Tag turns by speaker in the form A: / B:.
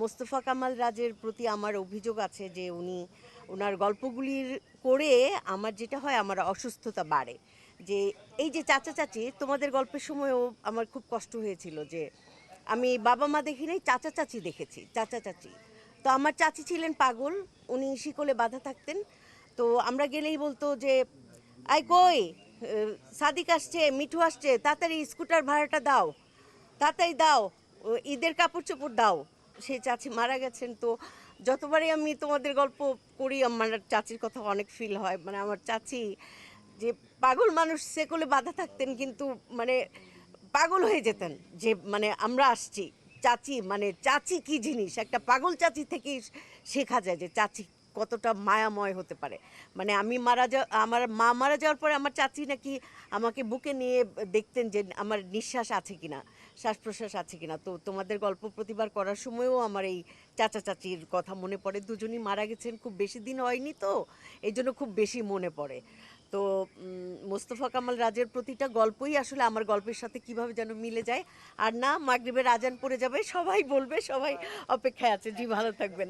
A: মোস্তফা কামাল রাজের প্রতি আমার অভিযোগ আছে যে উনি ওনার গল্পগুলির করে আমার যেটা হয় আমার অসুস্থতা বাড়ে। যে এই যে চাচা চাচি তোমাদের গল্পের সময়ও আমার খুব কষ্ট হয়েছিল যে আমি বাবা মা দেখি নাই, চাচা চাচি দেখেছি, চাচা চাচি। তো আমার চাচি ছিলেন পাগল, উনি শিকলে বাঁধা থাকতেন। তো আমরা গেলেই বলতো যে আই কই, সাদিক আসছে, মিঠু আসছে, তাড়াতাড়ি স্কুটার ভাড়াটা দাও, তাড়াতাড়ি দাও, ঈদের কাপড় চোপড় দাও। সেই চাচি মারা গেছেন। তো যতবারই আমি তোমাদের গল্প করি আমার চাচির কথা অনেক ফিল হয়। মানে আমার চাচি যে পাগল মানুষ, সেকলে বাঁধা থাকতেন, কিন্তু মানে পাগল হয়ে যেতেন যে মানে আমরা আসছি। চাচি মানে চাচি কি জিনিস, একটা পাগল চাচি থেকেই শেখা যায় যে চাচি কতটা মায়াময় হতে পারে। মানে আমি আমার মা মারা যাওয়ার পরে আমার চাচি নাকি আমাকে বুকে নিয়ে দেখতেন যে আমার নিঃশ্বাস আছে কিনা, শ্বাস প্রশ্বাস আছে কিনা। তো তোমাদের গল্প প্রতিবার করার সময়ও আমার এই চাচা চাচির কথা মনে পড়ে। দুজনই মারা গেছেন, খুব বেশি দিন হয়নি, তো এই জন্য খুব বেশি মনে পড়ে। তো মোস্তফা কামাল রাজের প্রতিটা গল্পই আসলে আমার গল্পের সাথে কিভাবে যেন মিলে যায়। আর না, মাগরিবের আজান পড়ে যাবে, সবাই বলবে, সবাই অপেক্ষায় আছে। জি, ভালো থাকবেন।